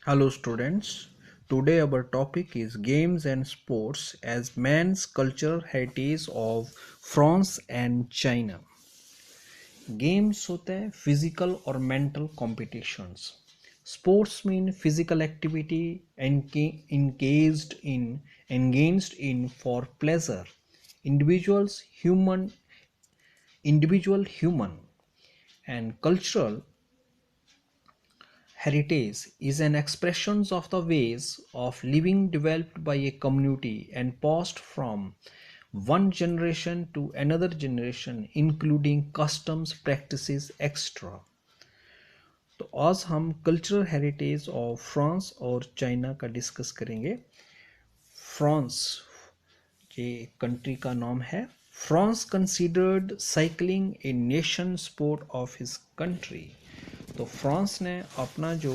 Hello students, today our topic is games and sports as man's cultural heritage of France and China. Games होते हैं physical और mental competitions. Sports mean physical activity engaged in for pleasure. Individuals individual human and cultural heritage is an expression of the ways of living developed by a community and passed from one generation to another generation, including customs, practices, etc. तो आज हम cultural heritage of France और China का discuss करेंगे। France ये country का नाम है। France considered cycling a nation sport of his country. तो फ्रांस ने अपना जो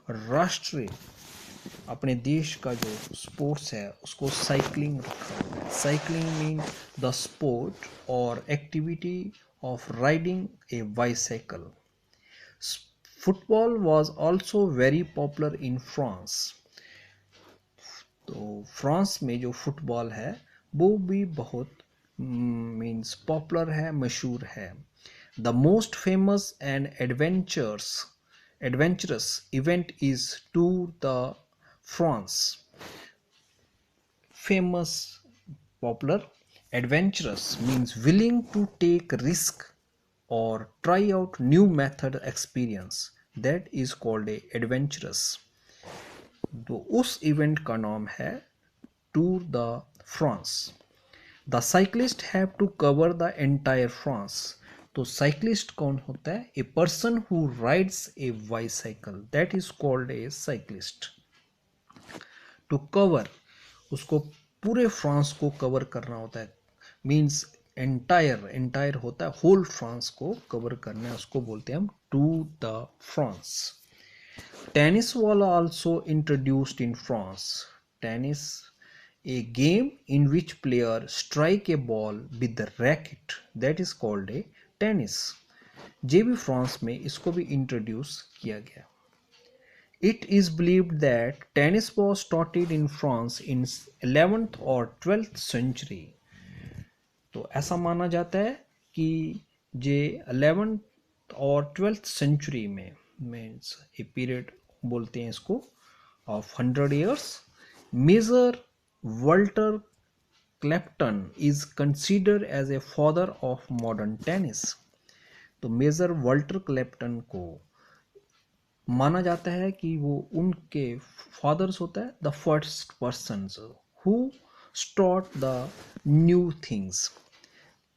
राष्ट्रीय अपने देश का जो स्पोर्ट्स है उसको साइकिलिंग रखा। साइकिलिंग मीन द स्पोर्ट और activity of riding A bicycle. Football was also very popular in France. तो फ्रांस में जो फुटबॉल है वो भी बहुत मीन्स पॉपुलर है, मशहूर है। The most famous and adventurous event is Tour de France. Famous, popular, adventurous means willing to take risk or try out new method experience. That is called a adventurous. तो उस event का नाम है tour de France. The cyclist have to cover the entire France. तो cyclist कौन होता है? A person who rides a bicycle, that is called a cyclist. To cover, उसको पूरे फ्रांस को कवर करना होता है, मीन्स एंटायर होता है, होल फ्रांस को कवर करना है, उसको बोलते हैं हम tour de France. Tennis was also introduced in France. Tennis, a game in which players strike a ball with the racket, that is called a tennis. ये भी फ्रांस में इसको भी इंट्रोड्यूस किया गया। It is believed that tennis was started in France in 11th or 12th century. तो ऐसा माना जाता है कि ये 11th और 12th सेंचुरी में मीन्स ए पीरियड बोलते हैं इसको of 100 years. Major Walter Clopton is considered as a father of modern tennis. तो मेजर वॉल्टर क्लेप्टन को माना जाता है कि वो उनके फादर्स होता है, the first person who start the new things.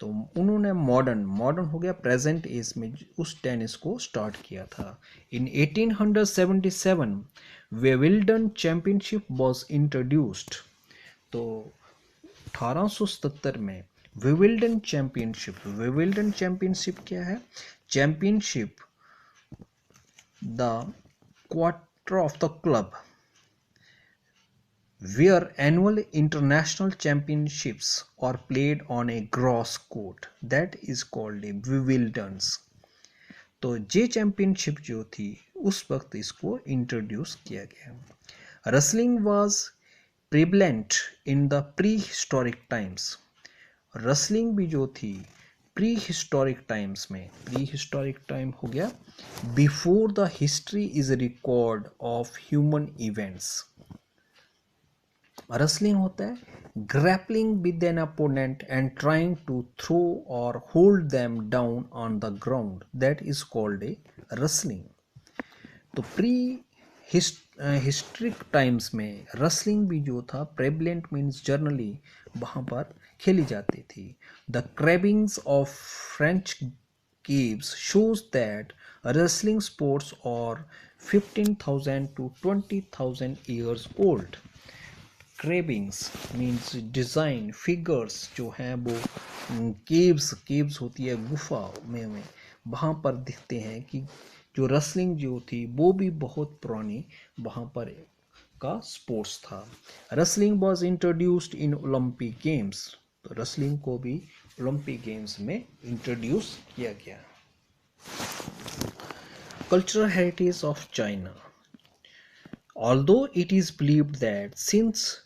तो उन्होंने मॉडर्न हो गया प्रेजेंट एज में उस टेनिस को स्टार्ट किया था। इन 1877 विंबलडन चैंपियनशिप वाज इंट्रोड्यूस्ड। तो 1877 में विंबलडन चैंपियनशिप क्या है? Championship the quarter of the club where annual international championships are played on a grass court, that is called a Wimbledon's. तो ये चैंपियनशिप जो थी उस वक्त इसको इंट्रोड्यूस किया गया। Wrestling was prevalent in the pre historic times. Wrestling भी जो थी प्री हिस्टोरिक टाइम्स में, प्री हिस्टोरिक टाइम हो गया before the history is record of human events. Wrestling होता है grappling with an opponent and trying to throw और hold them down on the ground, that is called a wrestling. तो pre historic times में wrestling भी जो था prevalent means generally वहाँ पर खेली जाती थी। The cravings of French caves shows that wrestling sports are 15,000 to 20,000 years old. Cravings means design figures जो हैं वो केव्स होती है गुफा में वहाँ पर दिखते हैं कि जो रेसलिंग जो थी वो भी बहुत पुरानी वहाँ पर का स्पोर्ट्स था। Wrestling was introduced in Olympic games. तो रेसलिंग को भी ओलंपिक गेम्स में इंट्रोड्यूस किया गया। Cultural heritage of China. Although it is believed that since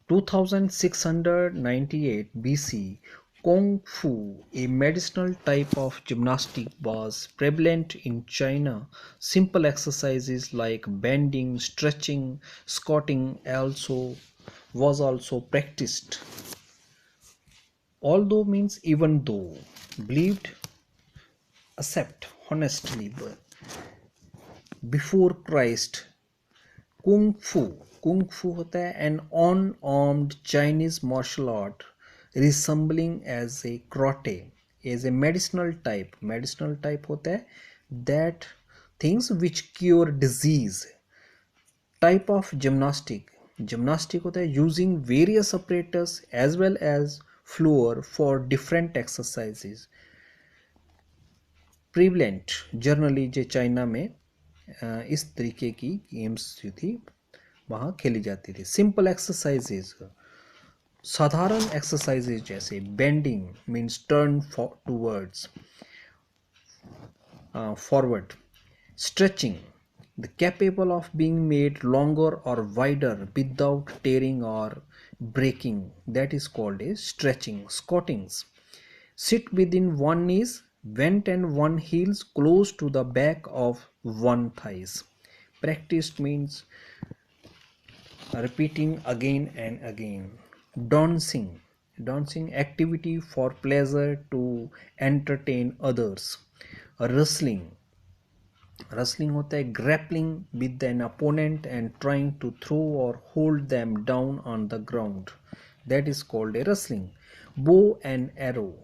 2698 BC, Kung Fu, a medicinal type of gymnastic, was prevalent in China. Simple exercises like bending, stretching, squatting was also practiced. Although means even though believed, accept honestly, before Christ, kung फू होता है an unarmed Chinese martial art resembling as a karate, is a medicinal type होता है that things which cure disease. Type of gymnastic होता है using various apparatus as well as floor for different exercises. Prevalent generally जो China में इस तरीके की games जो थी वहाँ खेली जाती थी. सिंपल एक्सरसाइजेज, साधारण एक्सरसाइजेज जैसे bending means turn towards forward, stretching the capable of being made longer or wider without tearing or breaking, that is called a stretching. Squattings, sit within one knees bent and one heels close to the back of one thighs. Practiced means repeating again and again. Dancing activity for pleasure to entertain others. Wrestling होता है grappling with an opponent and trying to throw or hold them down on the ground, that is called a wrestling. Bow and arrow,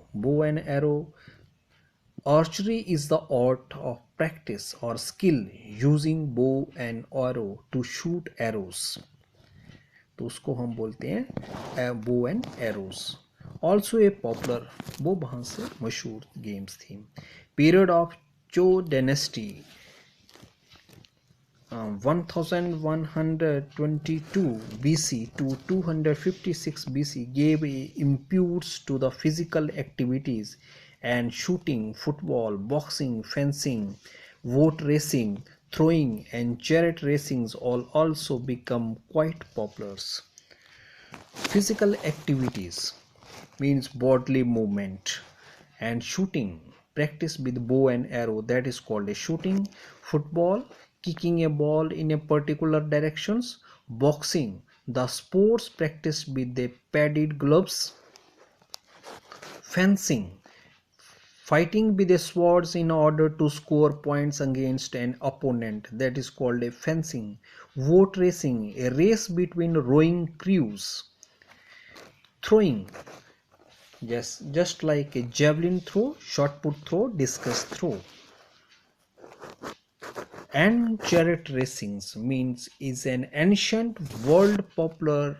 archery is the art of practice or skill using bow and arrow to shoot arrows, तो उसको हम बोलते हैं bow and arrows. Also a popular, वो वहाँ से मशहूर games थी. Period of Zhou dynasty, 1122 BC to 256 BC gave impulse to the physical activities, and shooting, football, boxing, fencing, boat racing, throwing and chariot racings all also become quite popular. Physical activities means bodily movement, and shooting practice with bow and arrow, that is called a shooting. Football, kicking a ball in a particular directions. Boxing, the sports practiced with the padded gloves. Fencing, fighting with the swords in order to score points against an opponent, that is called a fencing. Boat racing, a race between rowing crews. Throwing, yes, just like a javelin throw, shot put throw, discus throw. And chariot racings means is an ancient world popular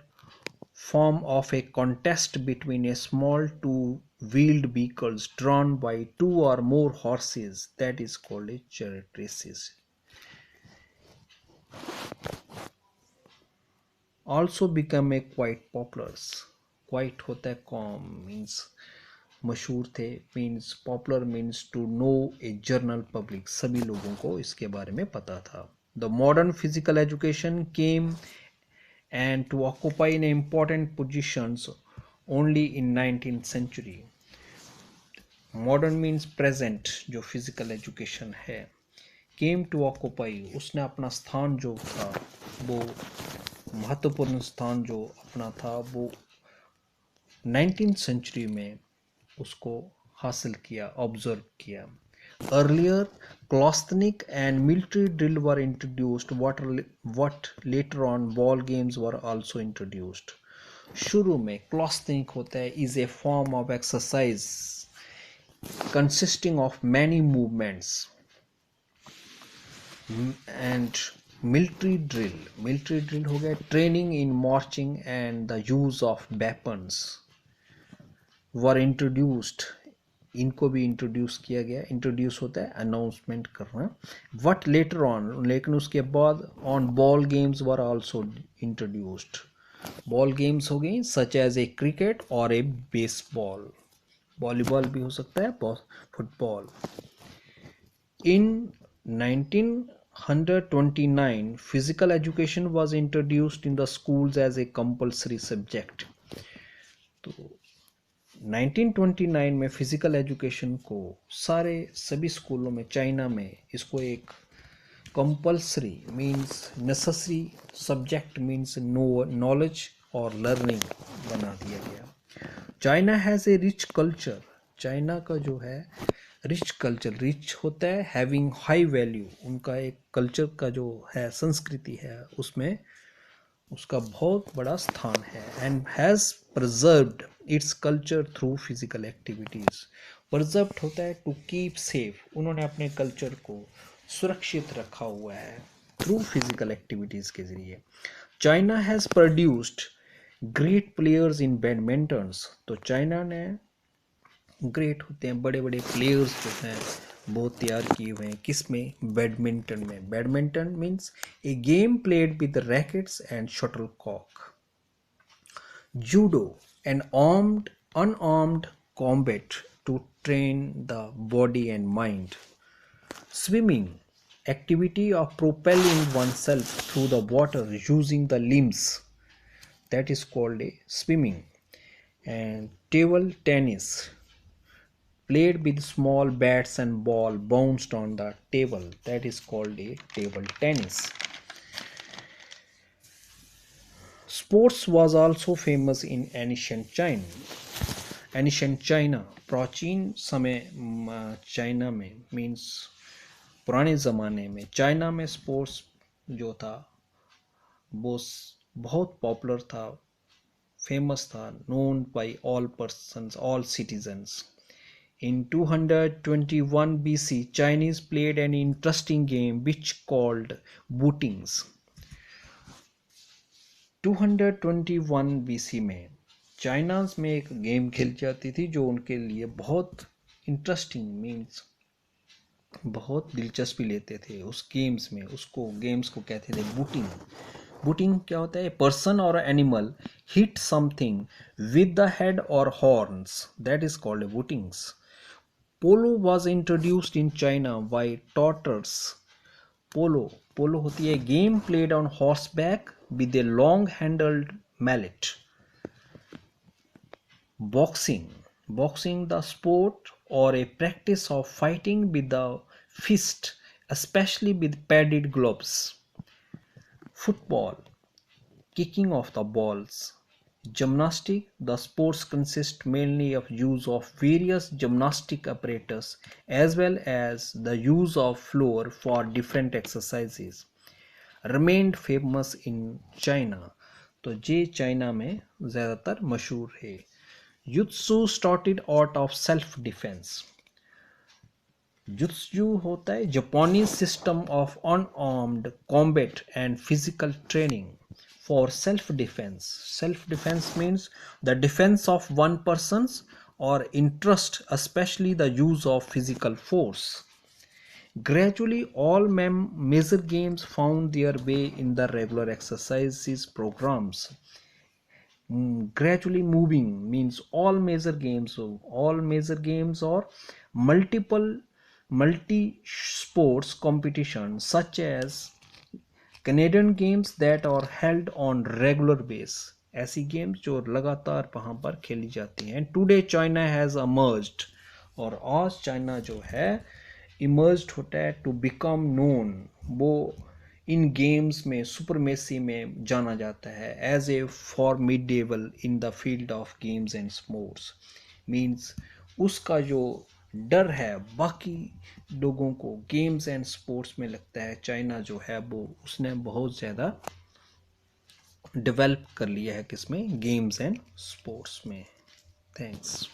form of a contest between a small two-wheeled vehicles drawn by two or more horses, that is called a chariot races. Also become a quite popular. Quite होता है com means मशहूर थे, means popular means to know a general public, सभी लोगों को इसके बारे में पता था. The modern physical education came and to occupy in important positions only in 19th century. Modern means present, जो physical education है. Came to occupy, उसने अपना स्थान जो था वो महत्वपूर्ण स्थान जो अपना था वो 19th century में उसको हासिल किया, ऑब्जर्व किया. Earlier, calisthenics and military drill were introduced. What later on ball games were also introduced. शुरू में calisthenics होता है is a form of exercise consisting of many movements. And military drill हो गया training in marching and the use of weapons were introduced. इनको भी introduce किया गया. इंट्रोड्यूस होता है अनाउंसमेंट करना. वट लेटर ऑन, लेकिन उसके बाद on ball games were also introduced. Ball games हो गई सच एज ए क्रिकेट और ए बेसबॉल. वॉलीबॉल भी हो सकता है, football. In 19 129 physical education was introduced in the schools as a compulsory subject. तो 1929 में फिजिकल एजुकेशन को सारे सभी स्कूलों में चाइना में इसको एक compulsory means necessary subject means knowledge और लर्निंग बना दिया गया। China has a rich culture, China का जो है रिच कल्चर, रिच होता है हैविंग हाई वैल्यू, उनका एक कल्चर का जो है संस्कृति है उसमें उसका बहुत बड़ा स्थान है। And has preserved its culture through physical activities, preserved होता है टू कीप सेफ, उन्होंने अपने कल्चर को सुरक्षित रखा हुआ है थ्रू फिजिकल एक्टिविटीज़ के ज़रिए। China has produced great players in badmintons, तो चाइना ने ग्रेट होते हैं बड़े बड़े प्लेयर्स जो हैं बहुत तैयार किए हुए हैं किस में, बैडमिंटन में। Badminton means a game played with rackets and shuttlecock. Judo and armed unarmed combat to train the body and mind. Swimming activity of propelling oneself through the water using the limbs, that is called a swimming. And table tennis played with small bats and ball bounced on the table, that is called a table tennis. Sports was also famous in ancient China. प्राचीन समय China में means पुराने ज़माने में China में sports जो था वो बहुत पॉपुलर था, फेमस था, known by all persons, all citizens. In 221 BC, Chinese played an interesting game which called bootings. 221 BC में चाइना में एक गेम खेली जाती थी जो उनके लिए बहुत इंटरेस्टिंग मीन्स बहुत दिलचस्पी लेते थे उस गेम्स में, उसको गेम्स को कहते थे बूटिंग। बूटिंग क्या होता है, पर्सन और animal hit something with the head और horns, that is called buttings. Polo was introduced in China by Tartars. Polo होती है game played on horse back with a long handled mallet. Boxing the sport or a practice of fighting with the fist, especially with padded gloves. Football, kicking of the balls. Gymnastic, the sports consist mainly of use of various gymnastic apparatus as well as the use of floor for different exercises. Remained famous in China, तो ये China में ज़्यादातर मशहूर है। Jutsu started art of self defense. Jutsu होता है Japanese system of unarmoured combat and physical training for self defence. Self defence means the defence of one persons और interest especially the use of physical force. Gradually all major games found their way in the regular exercises programs. Gradually moving means all major games or multi sports competitions such as Canadian games that are held on regular base, ऐसी games जो लगातार वहाँ पर खेली जाती हैं। Today China has emerged, और आज चाइना जो है emerged होता है टू बिकम नोन, वो इन गेम्स में सुपरमेसी में जाना जाता है as a formidable in the field of games and sports. Means उसका जो डर है बाकी लोगों को गेम्स एंड स्पोर्ट्स में लगता है चाइना जो है वो उसने बहुत ज़्यादा डेवलप कर लिया है किसमें, गेम्स एंड स्पोर्ट्स में। थैंक्स।